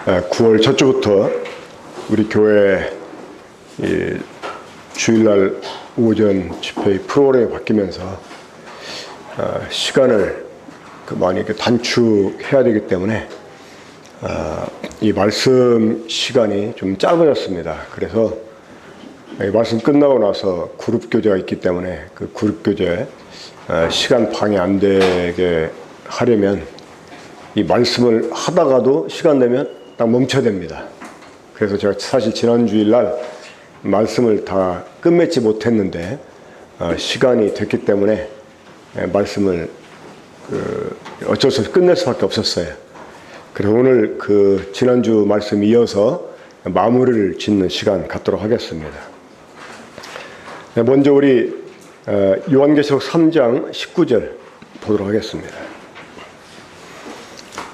9월 첫 주부터 우리 교회 주일날 오전 집회 프로그램이 바뀌면서 시간을 많이 단축해야 되기 때문에 이 말씀 시간이 좀 짧아졌습니다. 그래서 말씀 끝나고 나서 그룹 교제가 있기 때문에 그 그룹 교제 시간 방해 안 되게 하려면 이 말씀을 하다가도 시간 되면 딱 멈춰야 됩니다. 그래서 제가 사실 지난 주일날 말씀을 다 끝맺지 못했는데 시간이 됐기 때문에 말씀을 어쩔 수 없이 끝낼 수밖에 없었어요. 그래서 오늘 지난주 말씀 이어서 마무리를 짓는 시간 갖도록 하겠습니다. 먼저 우리 요한계시록 3장 19절 보도록 하겠습니다.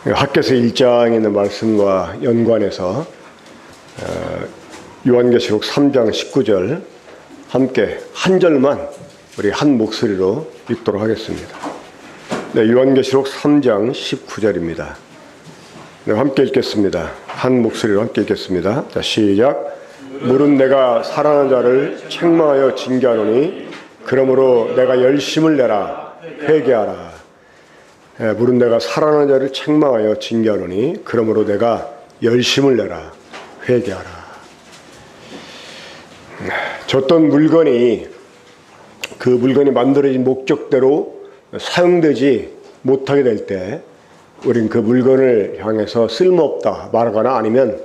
학개서 1장에 있는 말씀과 연관해서 요한계시록 3장 19절 함께 한 절만 우리 한 목소리로 읽도록 하겠습니다. 네, 요한계시록 3장 19절입니다. 네, 함께 읽겠습니다. 한 목소리로 함께 읽겠습니다. 자, 시작. 물은 내가 살아난 자를 책망하여 징계하노니 그러므로 내가 열심을 내라 회개하라. 물은 내가 살아난 자를 책망하여 징계하노니 그러므로 내가 열심을 내라 회개하라. 줬던 물건이 그 물건이 만들어진 목적대로 사용되지 못하게 될 때 우린 그 물건을 향해서 쓸모없다 말하거나 아니면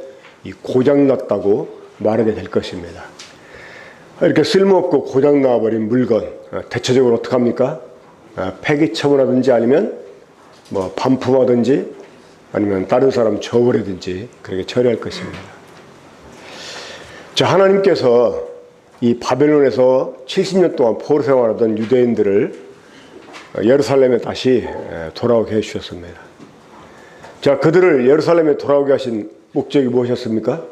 고장났다고 말하게 될 것입니다. 이렇게 쓸모없고 고장나버린 물건 대체적으로 어떻게 합니까? 폐기 처분하든지 아니면 반품하든지 아니면 다른 사람 줘버리든지 그렇게 처리할 것입니다. 자, 하나님께서 이 바벨론에서 70년 동안 포로 생활하던 유대인들을 예루살렘에 다시 돌아오게 해주셨습니다. 자, 그들을 예루살렘에 돌아오게 하신 목적이 무엇이었습니까?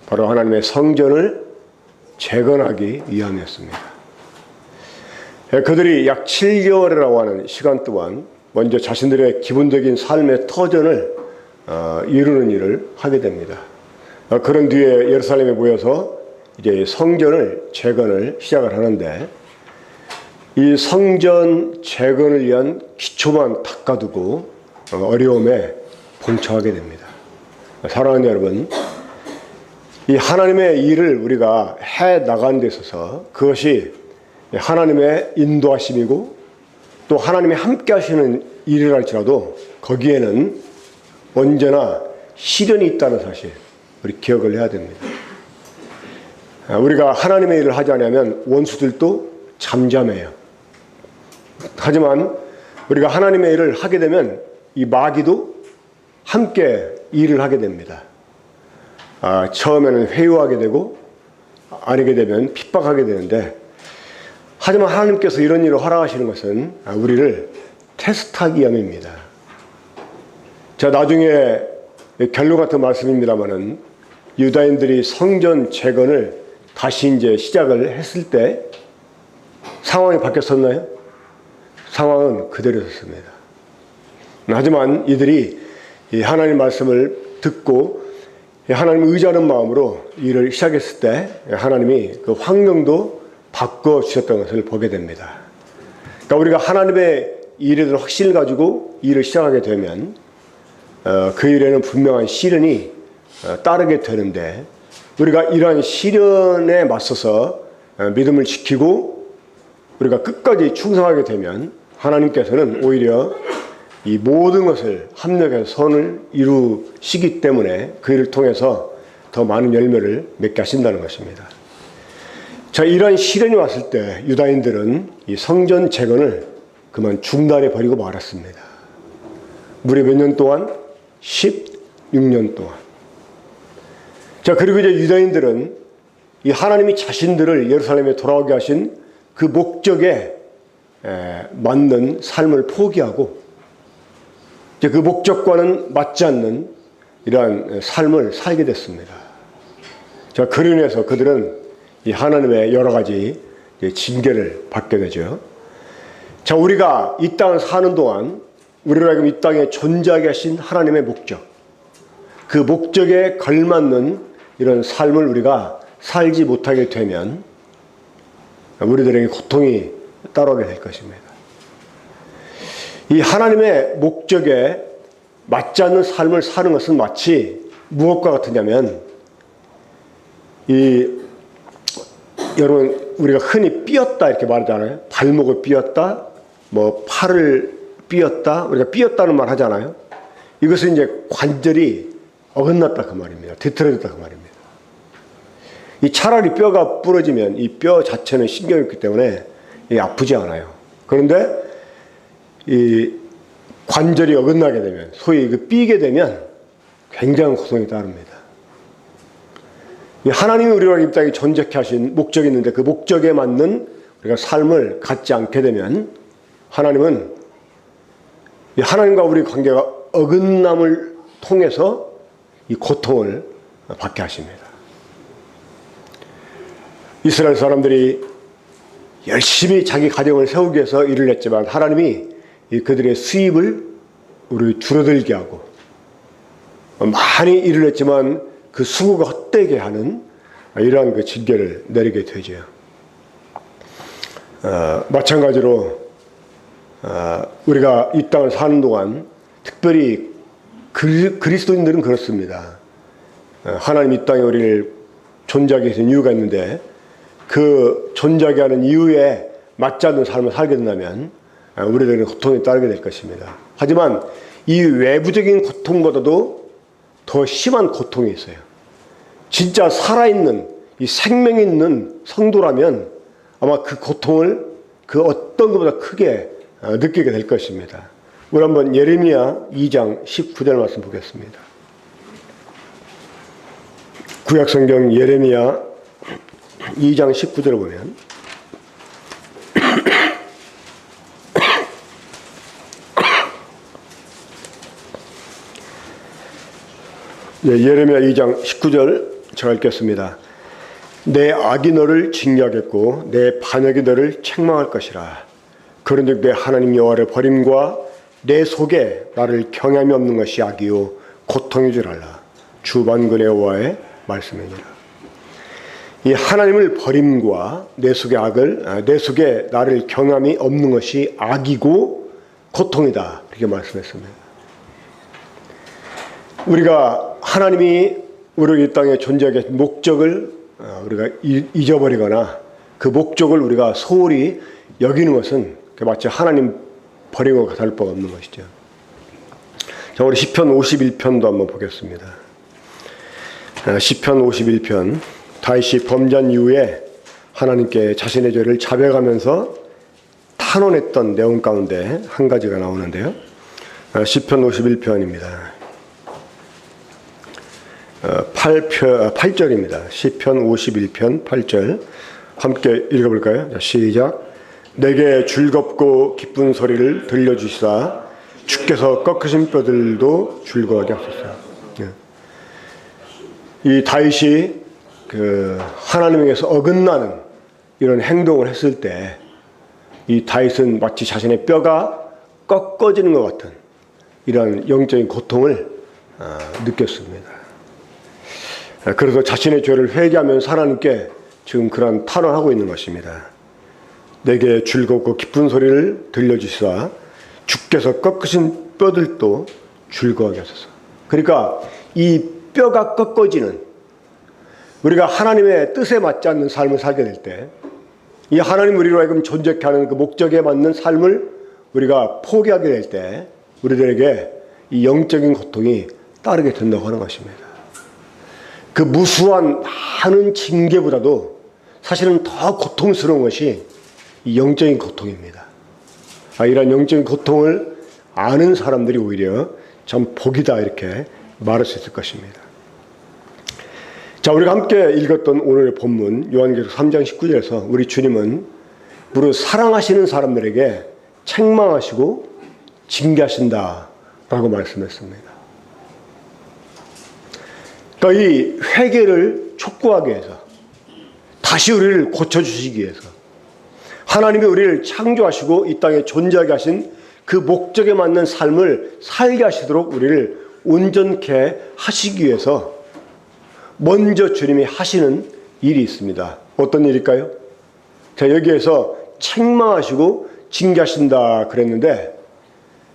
바로 하나님의 성전을 재건하기 위함이었습니다. 그들이 약 7개월이라고 하는 시간 동안 먼저 자신들의 기본적인 삶의 터전을 이루는 일을 하게 됩니다. 그런 뒤에 예루살렘에 모여서 이제 성전을 재건을 시작을 하는데 이 성전 재건을 위한 기초만 닦아두고 어려움에 봉착하게 됩니다. 사랑하는 여러분, 이 하나님의 일을 우리가 해 나가는 데 있어서 그것이 하나님의 인도하심이고 또 하나님이 함께 하시는 일이라 할지라도 거기에는 언제나 시련이 있다는 사실 우리 기억을 해야 됩니다. 우리가 하나님의 일을 하지 않으면 원수들도 잠잠해요. 하지만 우리가 하나님의 일을 하게 되면 이 마귀도 함께 일을 하게 됩니다. 처음에는 회유하게 되고 아니게 되면 핍박하게 되는데 하지만 하나님께서 이런 일을 허락하시는 것은 우리를 테스트하기 위함입니다. 자, 나중에 결론 같은 말씀입니다만은 유다인들이 성전 재건을 다시 이제 시작을 했을 때 상황이 바뀌었었나요? 상황은 그대로였습니다. 하지만 이들이 하나님 말씀을 듣고 하나님을 의지하는 마음으로 일을 시작했을 때 하나님이 그 환경도 바꿔주셨던 것을 보게 됩니다. 그러니까 우리가 하나님의 일에 대한 확신을 가지고 일을 시작하게 되면 그 일에는 분명한 시련이 따르게 되는데 우리가 이러한 시련에 맞서서 믿음을 지키고 우리가 끝까지 충성하게 되면 하나님께서는 오히려 이 모든 것을 합력해서 선을 이루시기 때문에 그 일을 통해서 더 많은 열매를 맺게 하신다는 것입니다. 자, 이러한 시련이 왔을 때 유다인들은 이 성전 재건을 그만 중단해 버리고 말았습니다. 무려 몇 년 동안? 16년 동안. 자, 그리고 이제 유다인들은 이 하나님이 자신들을 예루살렘에 돌아오게 하신 그 목적에 맞는 삶을 포기하고 이제 그 목적과는 맞지 않는 이러한 삶을 살게 됐습니다. 자, 그로 인해서 그들은 이 하나님의 여러 가지 징계를 받게 되죠. 자, 우리가 이 땅을 사는 동안 우리를 하여금 이 땅에 존재하게 하신 하나님의 목적, 그 목적에 걸맞는 이런 삶을 우리가 살지 못하게 되면 우리들에게 고통이 따라오게 될 것입니다. 이 하나님의 목적에 맞지 않는 삶을 사는 것은 마치 무엇과 같으냐면, 여러분 우리가 흔히 삐었다 이렇게 말하잖아요. 발목을 삐었다, 뭐 팔을 삐었다, 우리가 삐었다는 말 하잖아요. 이것은 이제 관절이 어긋났다 그 말입니다. 뒤틀어졌다 그 말입니다. 이 차라리 뼈가 부러지면 이 뼈 자체는 신경이 있기 때문에 아프지 않아요. 그런데 이 관절이 어긋나게 되면, 소위 삐게 되면 굉장한 고통이 따릅니다. 하나님이 우리와 이 땅에 존재케 하신 목적이 있는데 그 목적에 맞는 우리가 삶을 갖지 않게 되면 하나님은 하나님과 우리 관계가 어긋남을 통해서 이 고통을 받게 하십니다. 이스라엘 사람들이 열심히 자기 가정을 세우기 위해서 일을 했지만 하나님이 그들의 수입을 우리 줄어들게 하고, 많이 일을 했지만 그 수고가 헛되게 하는 이러한 그 징계를 내리게 되죠. 마찬가지로 우리가 이 땅을 사는 동안 특별히 그리스도인들은 그렇습니다. 하나님 이 땅에 우리를 존재하게 하신 이유가 있는데 그 존재하게 하는 이유에 맞지 않는 삶을 살게 된다면 우리들은 고통이 따르게 될 것입니다. 하지만 이 외부적인 고통보다도 더 심한 고통이 있어요. 진짜 살아있는 이 생명이 있는 성도라면 아마 그 고통을 그 어떤 것보다 크게 느끼게 될 것입니다. 우리 한번 예레미야 2장 19절 말씀 보겠습니다. 구약성경 예레미야 2장 19절을 보면 예레미야 2장 19절 제가 읽겠습니다. 내 악이 너를 징계하겠고 내 반역이 너를 책망할 것이라. 그런즉 내 하나님 여호와를 버림과 내 속에 나를 경함이 없는 것이 악이요 고통인 줄 알라. 주 만군의 여호와의 말씀이니라. 이 하나님을 버림과 내 속에 나를 경함이 없는 것이 악이고 고통이다, 이렇게 말씀했습니다. 우리가 하나님이 우리 이 땅에 존재하게 한 목적을 우리가 잊어버리거나 그 목적을 우리가 소홀히 여기는 것은 마치 하나님 버린 것과 다를 바가 없는 것이죠. 자, 우리 시편 51편도 한번 보겠습니다. 시편 51편, 다윗이 범죄한 이후에 하나님께 자신의 죄를 자백하면서 탄원했던 내용 가운데 한 가지가 나오는데요. 시편 51편입니다. 8절입니다. 시편 51편 8절 함께 읽어볼까요? 자, 시작. 내게 즐겁고 기쁜 소리를 들려주시사 주께서 꺾으신 뼈들도 즐거워하게 하소서. 이 다윗이 하나님에게서 어긋나는 이런 행동을 했을 때 이 다윗은 마치 자신의 뼈가 꺾어지는 것 같은 이런 영적인 고통을 느꼈습니다. 그래서 자신의 죄를 회개하면서 하나님께 지금 그런 탄원하고 있는 것입니다. 내게 즐겁고 기쁜 소리를 들려주시사 주께서 꺾으신 뼈들도 즐거워하게 하소서. 그러니까 이 뼈가 꺾어지는, 우리가 하나님의 뜻에 맞지 않는 삶을 살게 될 때 이 하나님 우리로 하여금 존재케 하는 그 목적에 맞는 삶을 우리가 포기하게 될 때 우리들에게 이 영적인 고통이 따르게 된다고 하는 것입니다. 그 무수한 많은 징계보다도 사실은 더 고통스러운 것이 이 영적인 고통입니다. 이런 영적인 고통을 아는 사람들이 오히려 참 복이다, 이렇게 말할 수 있을 것입니다. 자, 우리가 함께 읽었던 오늘의 본문 요한계시록 3장 19절에서 우리 주님은 무릇 사랑하시는 사람들에게 책망하시고 징계하신다라고 말씀했습니다. 그러니까 이 회개를 촉구하기 위해서, 다시 우리를 고쳐주시기 위해서 하나님이 우리를 창조하시고 이 땅에 존재하게 하신 그 목적에 맞는 삶을 살게 하시도록 우리를 온전케 하시기 위해서 먼저 주님이 하시는 일이 있습니다. 어떤 일일까요? 자, 여기에서 책망하시고 징계하신다 그랬는데,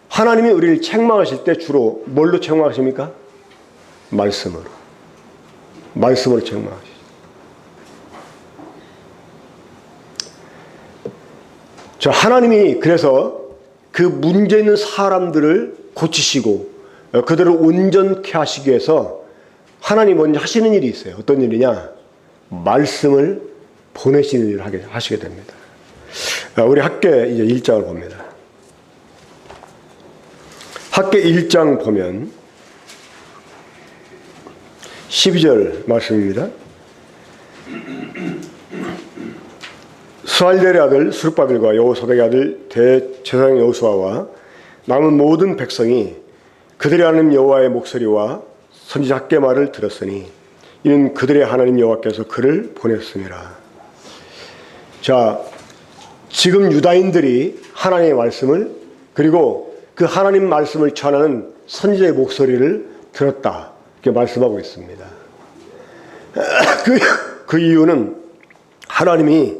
하나님이 우리를 책망하실 때 주로 뭘로 책망하십니까? 말씀으로 책망하시죠. 자, 하나님이 그래서 그 문제 있는 사람들을 고치시고 그들을 온전케 하시기 위해서 하나님 먼저 하시는 일이 있어요. 어떤 일이냐? 말씀을 보내시는 일을 하시게 됩니다. 우리 학계 이제 1장을 봅니다. 학계 1장 보면 12절 말씀입니다. 스알델의 아들 스룹바벨과 여호사닥의 아들 대제사장 여호수아와 남은 모든 백성이 그들의 하나님 여호와의 목소리와 선지자 학계 말을 들었으니 이는 그들의 하나님 여호와께서 그를 보냈습니다. 자, 지금 유다인들이 하나님의 말씀을, 그리고 그 하나님 말씀을 전하는 선지자의 목소리를 들었다, 이렇게 말씀하고 있습니다. 그 이유는 하나님이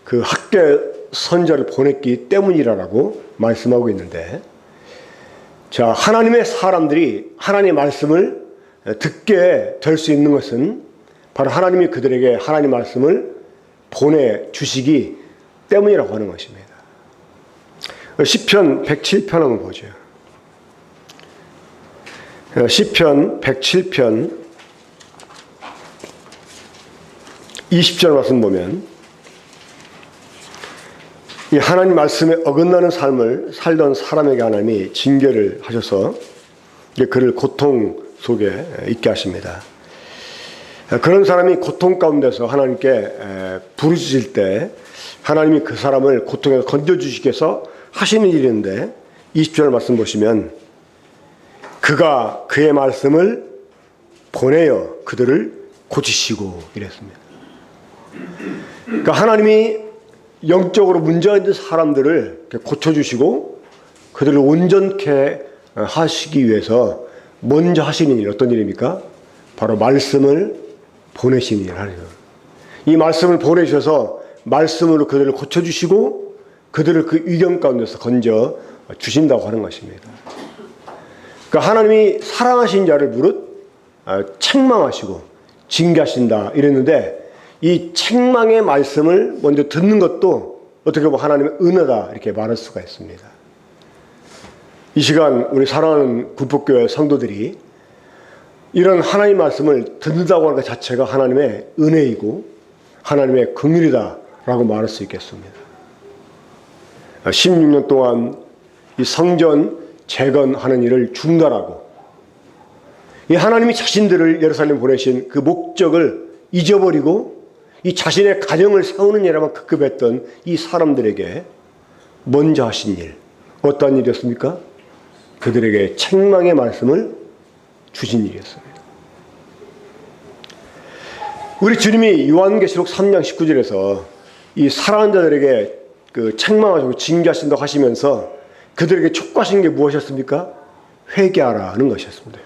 그 학계 선지자를 보냈기 때문이라고 말씀하고 있는데, 자, 하나님의 사람들이 하나님의 말씀을 듣게 될 수 있는 것은 바로 하나님이 그들에게 하나님 말씀을 보내주시기 때문이라고 하는 것입니다. 시편 107편 한번 보죠. 시편 107편 20절 말씀 보면, 이 하나님 말씀에 어긋나는 삶을 살던 사람에게 하나님이 징계를 하셔서 그를 고통 속에 있게 하십니다. 그런 사람이 고통 가운데서 하나님께 부르짖을 때 하나님이 그 사람을 고통에서 건져주시기 위해서 하시는 일인데, 20절 말씀 보시면 그가 그의 말씀을 보내어 그들을 고치시고 이랬습니다. 그러니까 하나님이 영적으로 문제가 있는 사람들을 고쳐주시고 그들을 온전케 하시기 위해서 먼저 하시는 일, 어떤 일입니까? 바로 말씀을 보내시는 일을 하는 거예요. 이 말씀을 보내셔서 말씀으로 그들을 고쳐주시고 그들을 그 위경 가운데서 건져 주신다고 하는 것입니다. 그러니까 하나님이 사랑하신 자를 무릇 책망하시고 징계하신다 이랬는데, 이 책망의 말씀을 먼저 듣는 것도 어떻게 보면 하나님의 은혜다, 이렇게 말할 수가 있습니다. 이 시간 우리 사랑하는 군포교회 성도들이 이런 하나님의 말씀을 듣는다고 하는 것 자체가 하나님의 은혜이고 하나님의 긍휼이다라고 말할 수 있겠습니다. 16년 동안 이 성전 재건하는 일을 중단하고 이 하나님이 자신들을 예루살렘 보내신 그 목적을 잊어버리고 이 자신의 가정을 세우는 일에만 급급했던 이 사람들에게 먼저 하신 일, 어떤 일이었습니까? 그들에게 책망의 말씀을 주신 일이었습니다. 우리 주님이 요한계시록 3장 19절에서 이 사랑하는 자들에게 그 책망하시고 징계하신다고 하시면서 그들에게 촉구하신 게 무엇이었습니까? 회개하라는 것이었습니다.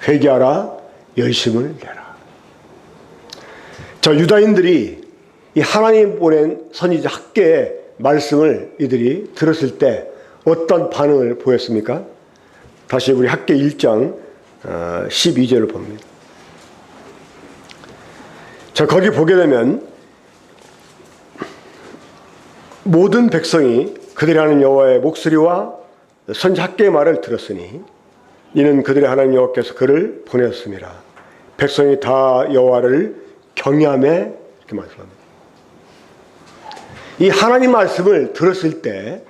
회개하라, 열심을 내라. 자, 유다인들이 이 하나님 보낸 선지자 학계의 말씀을 이들이 들었을 때 어떤 반응을 보였습니까? 다시 우리 학계 1장 12절을 봅니다. 자, 거기 보게 되면 모든 백성이 그들이 하는 여호와의 목소리와 선지자 학계의 말을 들었으니 이는 그들의 하나님 여호와께서 그를 보내었습니다. 백성이 다 여호와를 경외하며, 이렇게 말씀합니다. 이 하나님 말씀을 들었을 때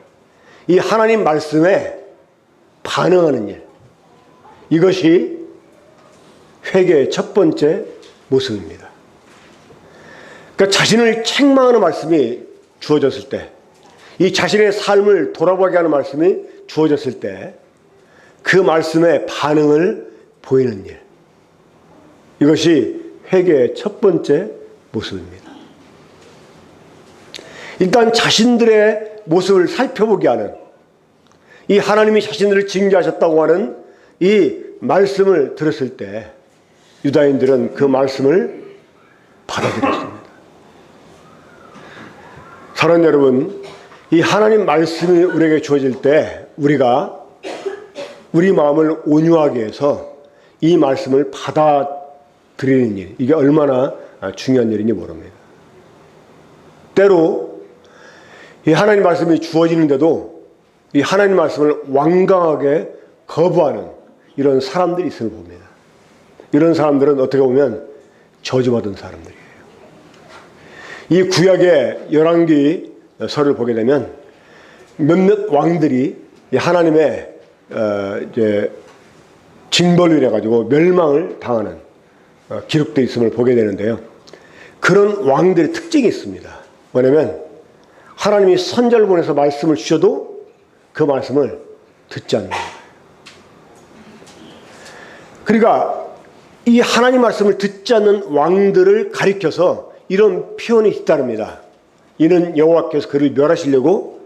이 하나님 말씀에 반응하는 일, 이것이 회개의 첫 번째 모습입니다. 그러니까 자신을 책망하는 말씀이 주어졌을 때, 이 자신의 삶을 돌아보게 하는 말씀이 주어졌을 때 그 말씀에 반응을 보이는 일, 이것이 회개의 첫 번째 모습입니다. 일단 자신들의 모습을 살펴보게 하는, 이 하나님이 자신들을 징계하셨다고 하는 이 말씀을 들었을 때 유다인들은 그 말씀을 받아들였습니다. 사랑하는 여러분, 이 하나님 말씀이 우리에게 주어질 때 우리가 우리 마음을 온유하게 해서 이 말씀을 받아들이는 일, 이게 얼마나 중요한 일인지 모릅니다. 때로 이 하나님 말씀이 주어지는데도 이 하나님 말씀을 완강하게 거부하는 이런 사람들이 있음을 봅니다. 이런 사람들은 어떻게 보면 저주받은 사람들이에요. 이 구약의 열왕기서를 보게 되면 몇몇 왕들이 하나님의 이제 징벌을 해가지고 멸망을 당하는 기록되어 있음을 보게 되는데요. 그런 왕들의 특징이 있습니다. 뭐냐면 하나님이 선지자를 보내서 말씀을 주셔도 그 말씀을 듣지 않는 거예요. 그러니까 이 하나님 말씀을 듣지 않는 왕들을 가리켜서 이런 표현이 잇따릅니다. 이는 여호와께서 그를 멸하시려고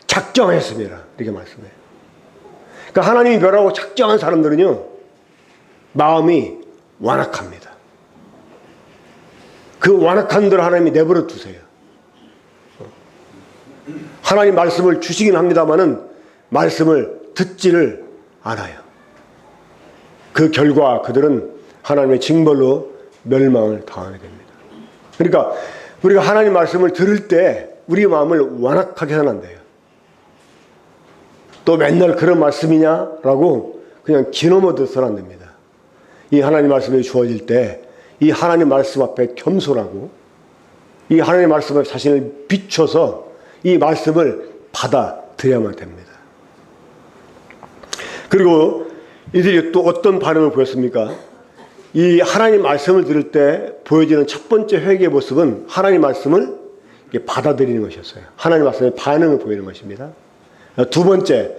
작정하였습니다. 이렇게 말씀해요. 그러니까 하나님이 멸하고 작정한 사람들은요, 마음이 완악합니다. 그 완악한 대로 하나님이 내버려 두세요. 하나님 말씀을 주시긴 합니다마는 말씀을 듣지를 않아요. 그 결과 그들은 하나님의 징벌로 멸망을 당하게 됩니다. 그러니까 우리가 하나님 말씀을 들을 때 우리 마음을 완악하게 해서는 안 돼요. 또 맨날 그런 말씀이냐라고 그냥 기넘어 듣서는 안 됩니다. 이 하나님 말씀이 주어질 때 이 하나님 말씀 앞에 겸손하고 이 하나님 말씀 앞에 자신을 비춰서 이 말씀을 받아들여야만 됩니다. 그리고 이들이 또 어떤 반응을 보였습니까? 이 하나님 말씀을 들을 때 보여지는 첫 번째 회개의 모습은 하나님 말씀을 받아들이는 것이었어요. 하나님 말씀에 반응을 보이는 것입니다. 두 번째,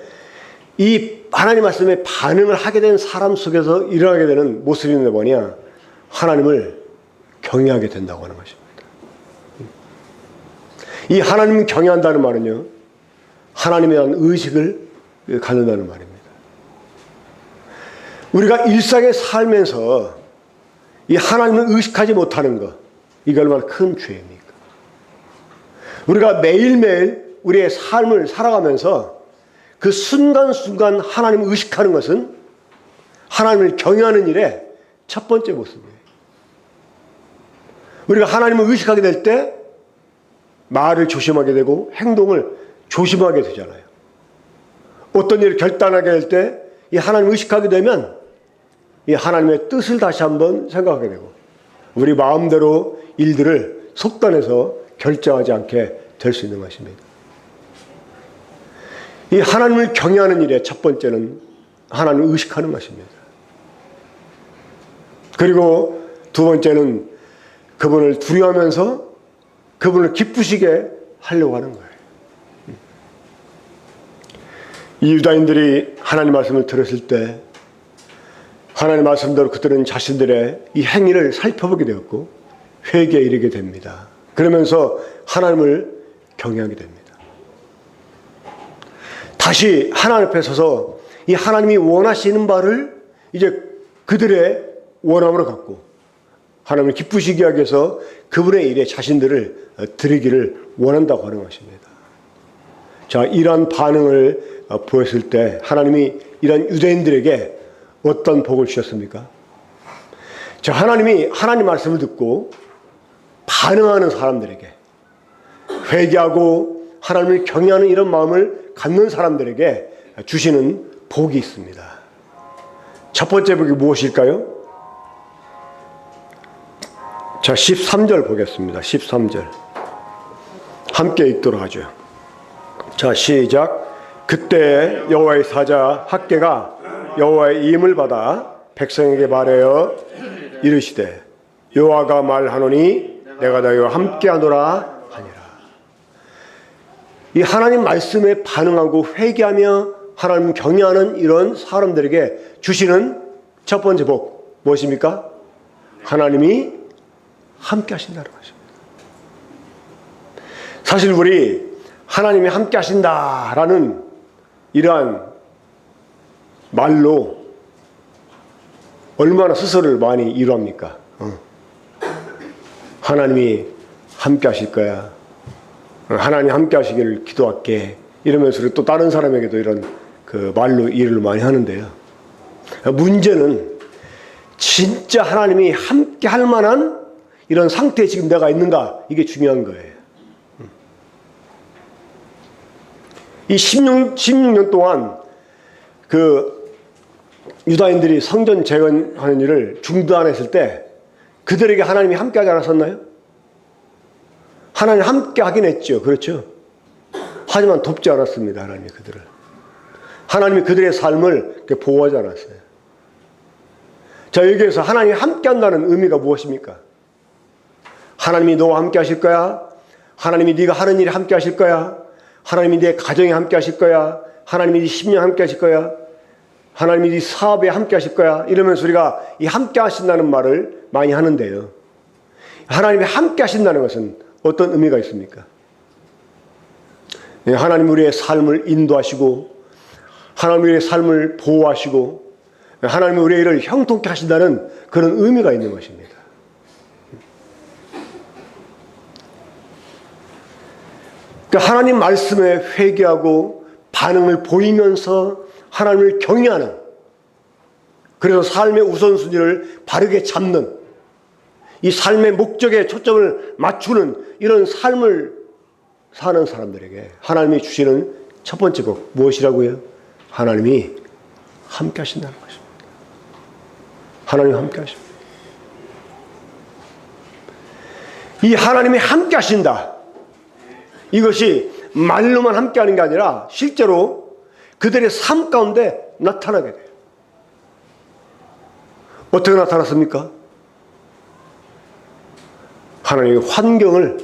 이 하나님 말씀에 반응을 하게 된 사람 속에서 일어나게 되는 모습이 뭐냐? 하나님을 경외하게 된다고 하는 것입니다. 이 하나님을 경외한다는 말은요, 하나님에 대한 의식을 갖는다는 말입니다. 우리가 일상에 살면서 이 하나님을 의식하지 못하는 것, 이게 얼마나 큰 죄입니까? 우리가 매일매일 우리의 삶을 살아가면서 그 순간순간 하나님을 의식하는 것은 하나님을 경외하는 일의 첫 번째 모습이에요. 우리가 하나님을 의식하게 될 때 말을 조심하게 되고 행동을 조심하게 되잖아요. 어떤 일을 결단하게 될 때 이 하나님을 의식하게 되면 이 하나님의 뜻을 다시 한번 생각하게 되고 우리 마음대로 일들을 속단해서 결정하지 않게 될 수 있는 것입니다. 이 하나님을 경외하는 일의 첫 번째는 하나님을 의식하는 것입니다. 그리고 두 번째는 그분을 두려워하면서 그분을 기쁘시게 하려고 하는 거예요. 이 유다인들이 하나님 말씀을 들었을 때 하나님 말씀대로 그들은 자신들의 이 행위를 살펴보게 되었고 회개에 이르게 됩니다. 그러면서 하나님을 경외하게 됩니다. 다시 하나님 앞에 서서 이 하나님이 원하시는 바를 이제 그들의 원함으로 갖고 하나님을 기쁘시게 하기 위해서 그분의 일에 자신들을 드리기를 원한다고 하는 것입니다. 자, 이러한 반응을 보였을 때 하나님이 이런 유대인들에게 어떤 복을 주셨습니까? 자, 하나님이 하나님 말씀을 듣고 반응하는 사람들에게 회개하고 하나님을 경외하는 이런 마음을 갖는 사람들에게 주시는 복이 있습니다. 첫 번째 복이 무엇일까요? 자, 13절 보겠습니다. 13절 함께 읽도록 하죠. 자, 시작. 그때 여호와의 사자 학개가 여호와의 임을 받아 백성에게 말하여 이르시되 여호와가 말하노니 내가 너희와 함께하노라 하니라. 이 하나님 말씀에 반응하고 회개하며 하나님 경외하는 이런 사람들에게 주시는 첫 번째 복 무엇입니까? 하나님이 함께 하신다는 것입니다. 사실 우리 하나님이 함께 하신다라는 이러한 말로 얼마나 스스로를 많이 위로합니까? 하나님이 함께 하실 거야. 하나님 함께 하시기를 기도할게. 이러면서 또 다른 사람에게도 이런 그 말로 위로를 많이 하는데요. 문제는 진짜 하나님이 함께 할 만한 이런 상태에 지금 내가 있는가? 이게 중요한 거예요. 이 16년 동안 그 유다인들이 성전 재건하는 일을 중단했을 때 그들에게 하나님이 함께 하지 않았었나요? 하나님 함께 하긴 했죠. 그렇죠? 하지만 돕지 않았습니다. 하나님이 그들을. 하나님이 그들의 삶을 보호하지 않았어요. 자, 여기에서 하나님이 함께 한다는 의미가 무엇입니까? 하나님이 너와 함께 하실 거야. 하나님이 네가 하는 일에 함께 하실 거야. 하나님이 내 가정에 함께 하실 거야. 하나님이 네 심령에 함께 하실 거야. 하나님이 네 사업에 함께 하실 거야. 이러면서 우리가 이 함께 하신다는 말을 많이 하는데요. 하나님이 함께 하신다는 것은 어떤 의미가 있습니까? 하나님 우리의 삶을 인도하시고 하나님 우리의 삶을 보호하시고 하나님 우리의 일을 형통케 하신다는 그런 의미가 있는 것입니다. 그러니까 하나님 말씀에 회개하고 반응을 보이면서 하나님을 경외하는, 그래서 삶의 우선순위를 바르게 잡는, 이 삶의 목적에 초점을 맞추는 이런 삶을 사는 사람들에게 하나님이 주시는 첫 번째 것 무엇이라고요? 하나님이 함께 하신다는 것입니다. 하나님이 함께 하십니다. 이 하나님이 함께 하신다. 이것이 말로만 함께하는 게 아니라 실제로 그들의 삶 가운데 나타나게 돼요. 어떻게 나타났습니까? 하나님이 환경을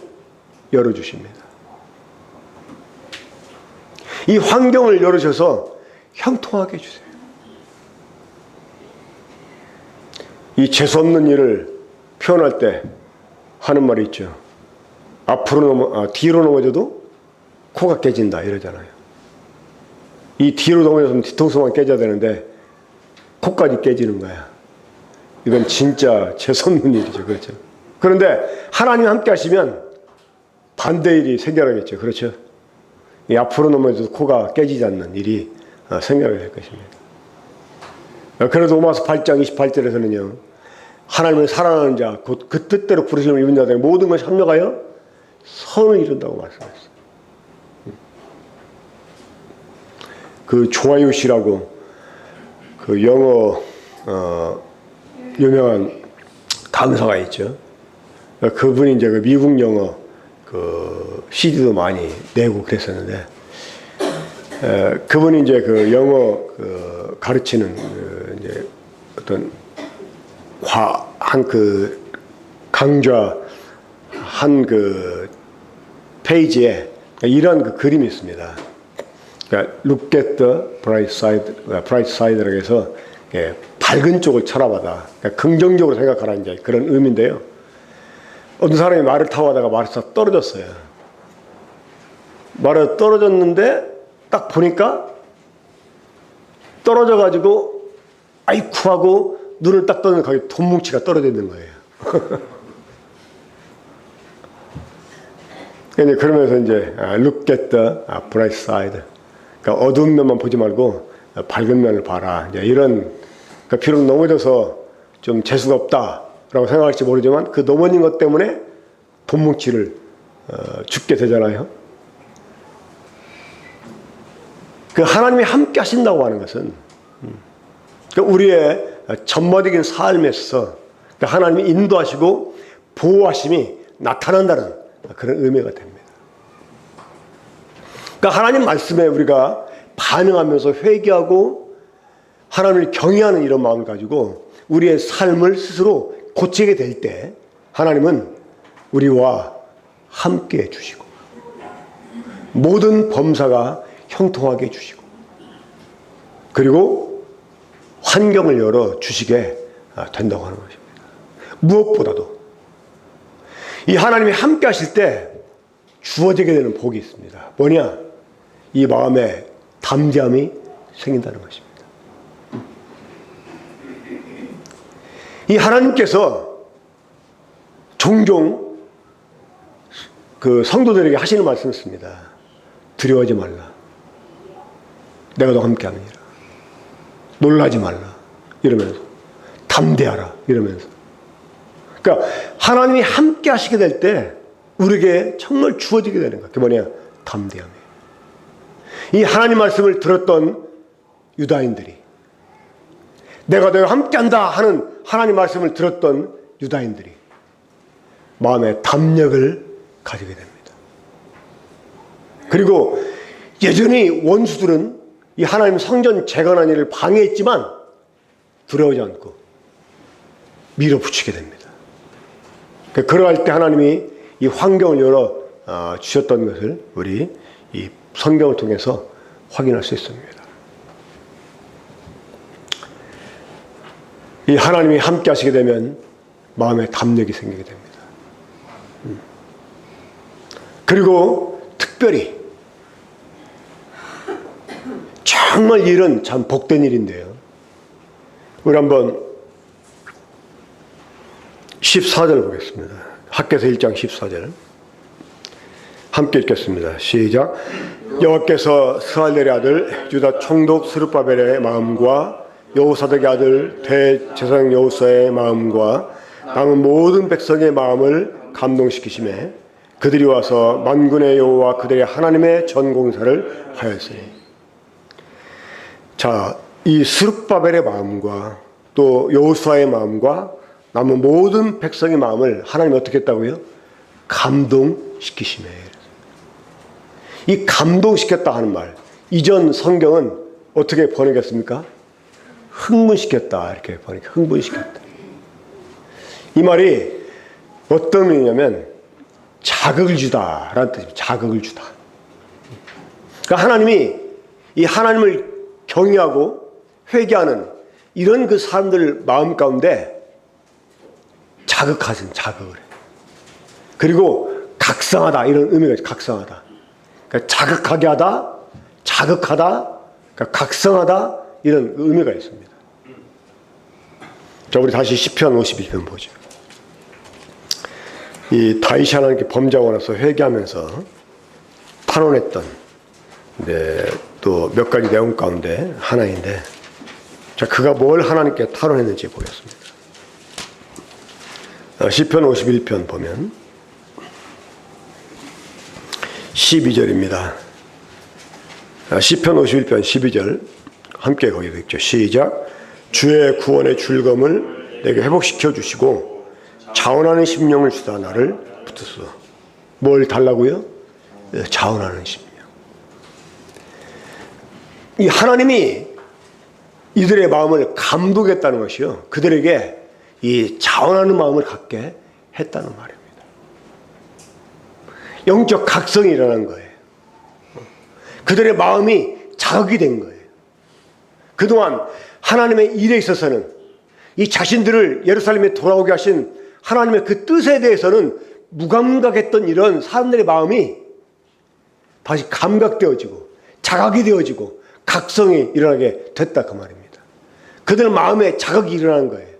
열어주십니다. 이 환경을 열어주셔서 형통하게 해주세요. 이 재수없는 일을 표현할 때 하는 말이 있죠. 뒤로 넘어져도 코가 깨진다 이러잖아요. 이 뒤로 넘어져서 뒤통수만 깨져야 되는데 코까지 깨지는 거야. 이건 진짜 재수없는 일이죠. 그렇죠? 그런데 하나님 함께 하시면 반대 일이 생겨나겠죠. 그렇죠? 이 앞으로 넘어져도 코가 깨지지 않는 일이 생겨나게 될 것입니다. 그래도 로마서 8장 28절에서는요. 하나님을 사랑하는 자, 곧 그 뜻대로 부르심을 입은 자들에게 모든 것이 합력하여 선을 이룬다고 말씀했어요. 그 조아유시라고 그 영어 유명한 강사가 있죠. 그분이 이제 그 미국 영어 그 CD도 많이 내고 그랬었는데, 그분이 이제 그 영어 그 가르치는 그 이제 어떤 한 그 강좌 한 그 페이지에 이런 그 그림이 있습니다. 그러니까 look at the bright side라고 해서 밝은 쪽을 쳐다봐다. 그러니까 긍정적으로 생각하라는 이제 그런 의미인데요. 어떤 사람이 말을 타고 가다가 말에서 떨어졌어요. 말에 떨어졌는데 딱 보니까 떨어져가지고 아이쿠 하고 눈을 딱 떠는 거기 돈뭉치가 떨어져 있는 거예요. 그러면서 이제 look at the bright side. 그러니까 어두운 면만 보지 말고 밝은 면을 봐라. 이제 이런, 그러니까 비록 넘어져서 좀 재수가 없다라고 생각할지 모르지만 그 넘어진 것 때문에 돈뭉치를 죽게 되잖아요. 그 하나님이 함께 하신다고 하는 것은 그러니까 우리의 전반적인 삶에서 하나님이 인도하시고 보호하심이 나타난다는 그런 의미가 됩니다. 그러니까 하나님 말씀에 우리가 반응하면서 회개하고 하나님을 경외하는 이런 마음을 가지고 우리의 삶을 스스로 고치게 될 때 하나님은 우리와 함께 해주시고 모든 범사가 형통하게 해주시고 그리고 환경을 열어주시게 된다고 하는 것입니다. 무엇보다도 이 하나님이 함께 하실 때 주어지게 되는 복이 있습니다. 뭐냐? 이 마음에 담대함이 생긴다는 것입니다. 이 하나님께서 종종 그 성도들에게 하시는 말씀을 씁니다. 두려워하지 말라. 내가 너와 함께 하느니라. 놀라지 말라. 이러면서. 담대하라. 이러면서. 그러니까 하나님이 함께 하시게 될 때 우리에게 정말 주어지게 되는 거야. 그게 뭐냐? 담대함이에요. 이 하나님 말씀을 들었던 유다인들이, 내가 너와 함께 한다 하는 하나님 말씀을 들었던 유다인들이 마음에 담력을 가지게 됩니다. 그리고 여전히 원수들은 이 하나님 성전 재건한 일을 방해했지만 두려워하지 않고 밀어붙이게 됩니다. 그러할 때 하나님이 이 환경을 열어 주셨던 것을 우리 이 성경을 통해서 확인할 수 있습니다. 이 하나님이 함께 하시게 되면 마음에 담력이 생기게 됩니다. 그리고 특별히 정말 이 일은 참 복된 일인데요. 우리 한번 14절 보겠습니다. 학개서 1장 14절 함께 읽겠습니다. 시작. 여호와께서 스알렐의 아들 유다 총독 스룹바벨의 마음과 여호사닥의 아들 대제사장 여호수아의 마음과 남은 모든 백성의 마음을 감동시키시매 그들이 와서 만군의 여호와 그들의 하나님의 전공사를 하였으니. 자, 이 스룹바벨의 마음과 또 여호수아의 마음과 남은 모든 백성의 마음을 하나님이 어떻게 했다고요? 감동시키시네. 이 감동시켰다 하는 말, 이전 성경은 어떻게 번역했습니까? 흥분시켰다 이렇게 번역해. 흥분시켰다. 이 말이 어떤 의미냐면 자극을 주다라는 뜻입니다. 자극을 주다. 그러니까 하나님이 이 하나님을 경외하고 회개하는 이런 그 사람들 마음 가운데 자극하신 자극을 해. 그리고 각성하다 이런 의미가 있죠. 각성하다. 그러니까 자극하게 하다, 자극하다, 그러니까 각성하다 이런 의미가 있습니다. 자, 우리 다시 시편 52편 보죠. 이 다윗이 하나님께 범죄하고 나서 회개하면서 탄원했던 또 몇 가지 내용 가운데 하나인데, 자, 그가 뭘 하나님께 탄원했는지 보겠습니다. 시편 51편 보면 12절입니다. 시편 51편 12절 함께 거기 읽죠. 시작. 주의 구원의 즐거움을 내게 회복시켜 주시고 자원하는 심령을 주사 나를 붙으소. 뭘 달라고요? 자원하는 심령. 이 하나님이 이들의 마음을 감독했다는 것이요, 그들에게 이 자원하는 마음을 갖게 했다는 말입니다. 영적 각성이 일어난 거예요. 그들의 마음이 자극이 된 거예요. 그동안 하나님의 일에 있어서는 이 자신들을 예루살렘에 돌아오게 하신 하나님의 그 뜻에 대해서는 무감각했던 이런 사람들의 마음이 다시 감각되어지고 자각이 되어지고 각성이 일어나게 됐다 그 말입니다. 그들 마음에 자극이 일어나는 거예요.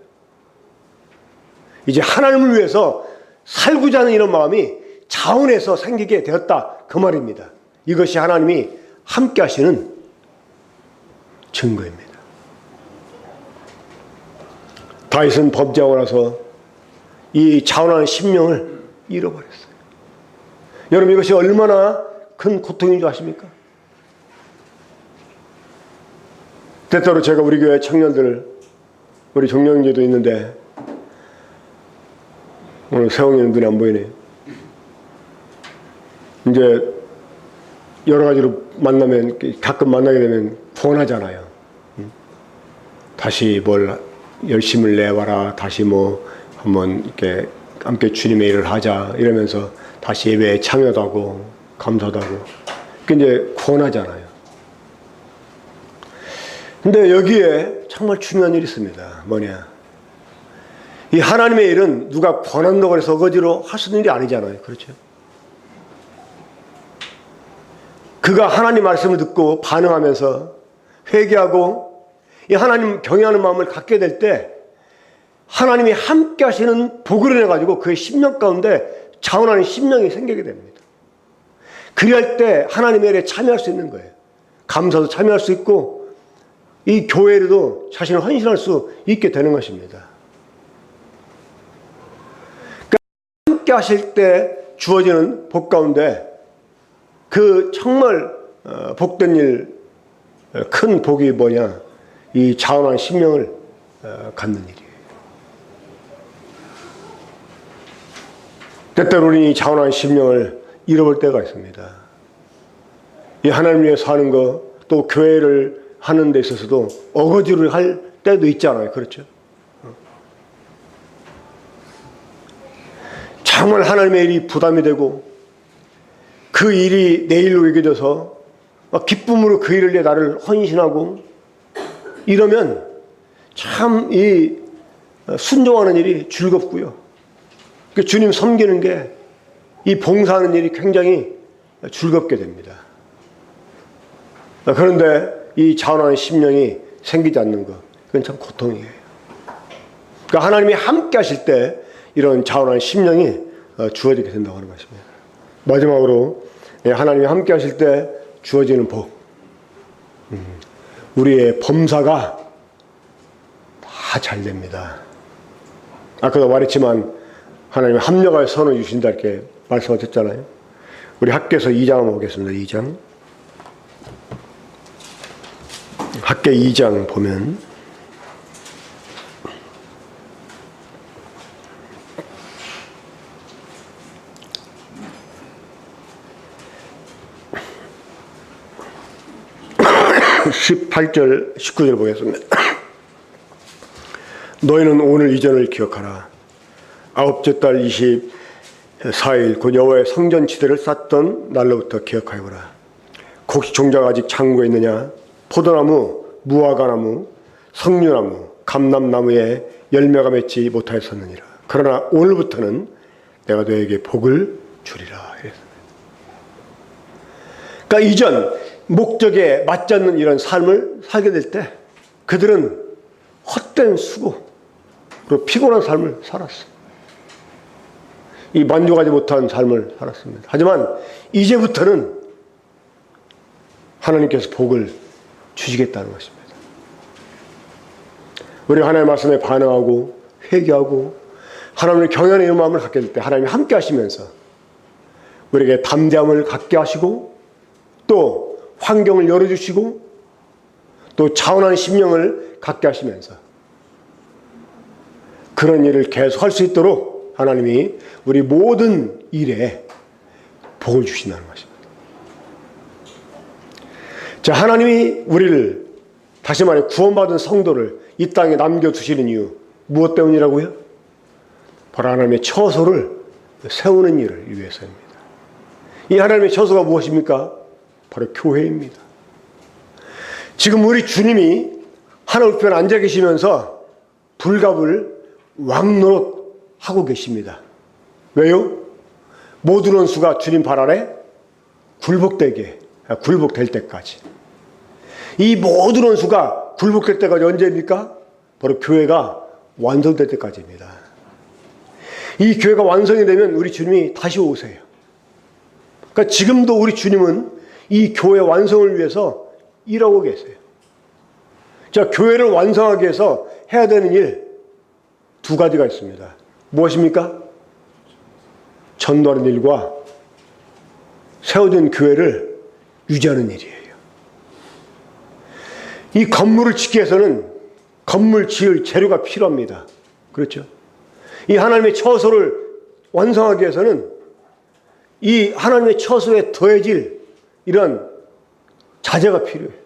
이제 하나님을 위해서 살고자 하는 이런 마음이 자원해서 생기게 되었다 그 말입니다. 이것이 하나님이 함께 하시는 증거입니다. 다윗은 범죄하고 나서 이 자원하는 심령을 잃어버렸어요. 여러분, 이것이 얼마나 큰 고통인 줄 아십니까? 때때로 제가 우리 교회 청년들, 우리 종령제도 있는데 오늘 세홍이는 눈에 안 보이네. 이제 여러 가지로 만나면, 가끔 만나게 되면 권하잖아요. 다시 뭘 열심을 내와라. 다시 뭐 한번 이렇게 함께 주님의 일을 하자. 이러면서 다시 예배에 참여도 하고 감사도 하고. 이제 권하잖아요. 근데 여기에 정말 중요한 일이 있습니다. 뭐냐? 이 하나님의 일은 누가 권한다고 해서 어거지로 할 수 있는 일이 아니잖아요. 그렇죠? 그가 하나님 말씀을 듣고 반응하면서 회개하고 이 하나님 경외하는 마음을 갖게 될 때 하나님이 함께 하시는 복을 인해 가지고 그의 심령 가운데 자원하는 심령이 생기게 됩니다. 그리할 때 하나님의 일에 참여할 수 있는 거예요. 감사도 참여할 수 있고 이 교회에도 자신을 헌신할 수 있게 되는 것입니다. 그러니까 함께 하실 때 주어지는 복 가운데 그 정말 복된 일, 큰 복이 뭐냐? 이 자원한 심령을 갖는 일이에요. 때때로 우리 자원한 심령을 잃어볼 때가 있습니다. 이 하나님 위해 사는 거, 또 교회를 하는 데 있어서도 어거지를 할 때도 있잖아요. 그렇죠? 정말 하나님의 일이 부담이 되고 그 일이 내 일로 여겨져서 기쁨으로 그 일을 위해 나를 헌신하고 이러면 참 이 순종하는 일이 즐겁고요. 주님 섬기는 게 이 봉사하는 일이 굉장히 즐겁게 됩니다. 그런데 이 자원하는 심령이 생기지 않는 것, 그건 참 고통이에요. 그러니까 하나님이 함께 하실 때 이런 자원하는 심령이 주어지게 된다고 하는 것입니다. 마지막으로 하나님이 함께 하실 때 주어지는 복, 우리의 범사가 다 잘 됩니다. 아까도 말했지만 하나님이 합력하여 선을 주신다 이렇게 말씀하셨잖아요. 우리 학교에서 2장 한번 보겠습니다. 2장. 학교 2장 보면 (18절) (19절) 보겠습니다. 너희는 오늘 이전을 기억하라. 아홉째 달 24일 곧 여호와의 성전지대를 쌓던 날로부터 기억하여보라. 곡식 종자가 아직 창고에 있느냐? 포도나무, 무화과나무, 석류나무, 감람나무에 열매가 맺지 못하였었느니라. 그러나 오늘부터는 내가 너에게 복을 주리라. 그러니까 이전 목적에 맞지 않는 이런 삶을 살게 될 때 그들은 헛된 수고 그리고 피곤한 삶을 살았어요. 이 만족하지 못한 삶을 살았습니다. 하지만 이제부터는 하나님께서 복을 주시겠다는 것입니다. 우리가 하나님의 말씀에 반응하고 회개하고 하나님을 경외하는 마음을 갖게 될 때 하나님이 함께 하시면서 우리에게 담대함을 갖게 하시고 또 환경을 열어주시고 또 자원하는 심령을 갖게 하시면서 그런 일을 계속 할 수 있도록 하나님이 우리 모든 일에 복을 주신다는 것입니다. 자, 하나님이 우리를 다시 말해 구원받은 성도를 이 땅에 남겨두시는 이유 무엇 때문이라고요? 바로 하나님의 처소를 세우는 일을 위해서입니다. 이 하나님의 처소가 무엇입니까? 바로 교회입니다. 지금 우리 주님이 하늘 우편에 앉아 계시면서 불갑을 왕노릇 하고 계십니다. 왜요? 모든 원수가 주님 발 아래 굴복될 때까지. 이 모든 원수가 굴복될 때까지 언제입니까? 바로 교회가 완성될 때까지입니다. 이 교회가 완성이 되면 우리 주님이 다시 오세요. 그러니까 지금도 우리 주님은 이 교회 완성을 위해서 일하고 계세요. 자, 교회를 완성하기 위해서 해야 되는 일 두 가지가 있습니다. 무엇입니까? 전도하는 일과 세워진 교회를 유지하는 일이에요. 이 건물을 짓기 위해서는 건물 지을 재료가 필요합니다. 그렇죠? 이 하나님의 처소를 완성하기 위해서는 이 하나님의 처소에 더해질 이런 자재가 필요해요.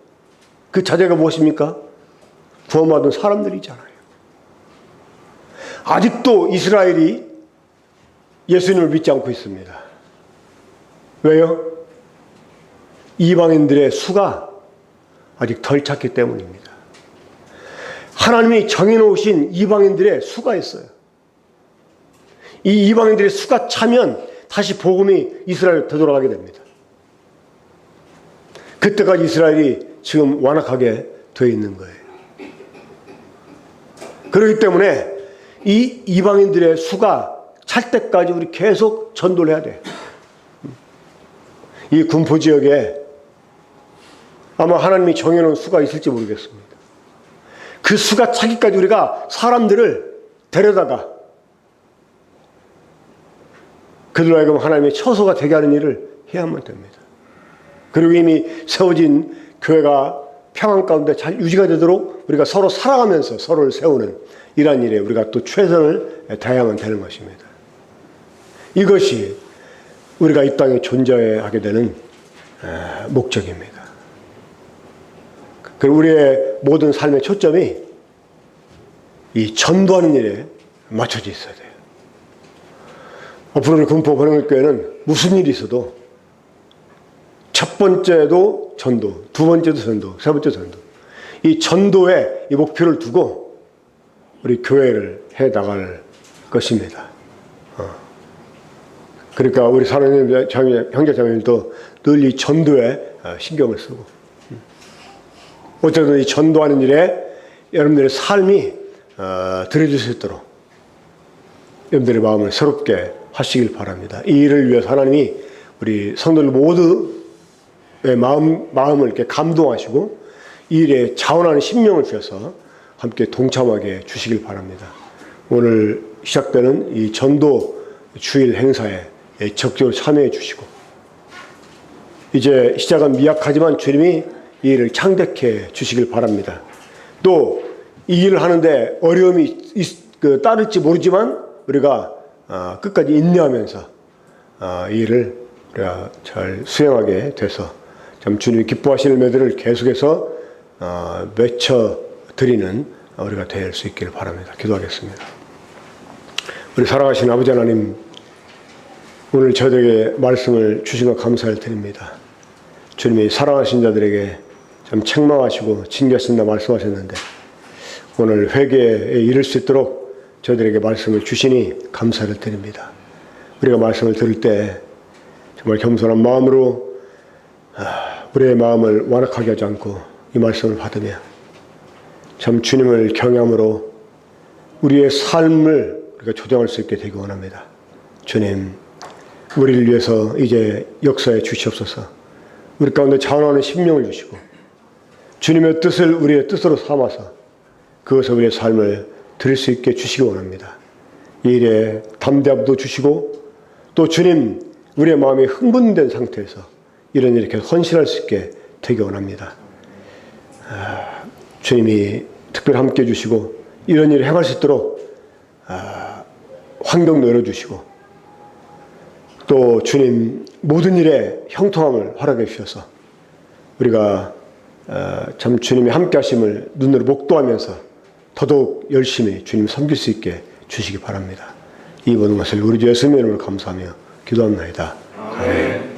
그 자재가 무엇입니까? 구원받은 사람들이잖아요. 아직도 이스라엘이 예수님을 믿지 않고 있습니다. 왜요? 이방인들의 수가 아직 덜 찼기 때문입니다. 하나님이 정해놓으신 이방인들의 수가 있어요. 이 이방인들의 수가 차면 다시 복음이 이스라엘로 되돌아가게 됩니다. 그때까지 이스라엘이 지금 완악하게 되어 있는 거예요. 그렇기 때문에 이 이방인들의 수가 찰 때까지 우리 계속 전도를 해야 돼. 이 군포 지역에 아마 하나님이 정해놓은 수가 있을지 모르겠습니다. 그 수가 차기까지 우리가 사람들을 데려다가 그들로 하여금 하나님의 처소가 되게 하는 일을 해야만 됩니다. 그리고 이미 세워진 교회가 평안 가운데 잘 유지가 되도록 우리가 서로 살아가면서 서로를 세우는 이러한 일에 우리가 또 최선을 다해야만 되는 것입니다. 이것이 우리가 이 땅에 존재하게 되는 목적입니다. 그리고 우리의 모든 삶의 초점이 이 전도하는 일에 맞춰져 있어야 돼요. 앞으로는 군포 번영교회는 무슨 일이 있어도 첫 번째도 전도, 두 번째도 전도, 세 번째 전도. 이 전도에 이 목표를 두고 우리 교회를 해 나갈 것입니다. 그러니까 우리 사랑하는 형제 자매님도 늘 이 전도에 신경을 쓰고 어쨌든 이 전도하는 일에 여러분들의 삶이 들어줄 수 있도록 여러분들의 마음을 새롭게 하시길 바랍니다. 이 일을 위해서 하나님이 우리 성도들 모두의 마음을 이렇게 감동하시고 이 일에 자원하는 심령을 주셔서 함께 동참하게 주시길 바랍니다. 오늘 시작되는 이 전도 주일 행사에 적극적으로 참여해 주시고 이제 시작은 미약하지만 주님이 이 일을 창대케 주시길 바랍니다. 또 이 일을 하는데 어려움이 따를지 모르지만 우리가 끝까지 인내하면서 이 일을 우리가 잘 수행하게 돼서 참 주님이 기뻐하시는 매들을 계속해서 맺혀드리는 우리가 될 수 있기를 바랍니다. 기도하겠습니다. 우리 사랑하신 아버지 하나님, 오늘 저에게 말씀을 주신 것 감사를 드립니다. 주님이 사랑하신 자들에게 참 책망하시고 징계하신다 말씀하셨는데 오늘 회개에 이를 수 있도록 저희들에게 말씀을 주시니 감사를 드립니다. 우리가 말씀을 들을 때 정말 겸손한 마음으로 우리의 마음을 완악하게 하지 않고 이 말씀을 받으며 참 주님을 경외함으로 우리의 삶을 우리가 조정할 수 있게 되기 원합니다. 주님, 우리를 위해서 이제 역사에 주시옵소서. 우리 가운데 자원하는 심령을 주시고 주님의 뜻을 우리의 뜻으로 삼아서 그것을 우리의 삶을 드릴 수 있게 주시기 원합니다. 이 일에 담대함도 주시고 또 주님, 우리의 마음이 흥분된 상태에서 이런 일에 계속 헌신할 수 있게 되기 원합니다. 주님이 특별히 함께해 주시고 이런 일을 행할 수 있도록 환경도 열어주시고 또 주님 모든 일에 형통함을 허락해 주셔서 우리가 참 주님이 함께 하심을 눈으로 목도하면서 더더욱 열심히 주님 섬길 수 있게 주시기 바랍니다. 이 모든 것을 우리 주 예수님의 이름으로 감사하며 기도합니다. 아멘.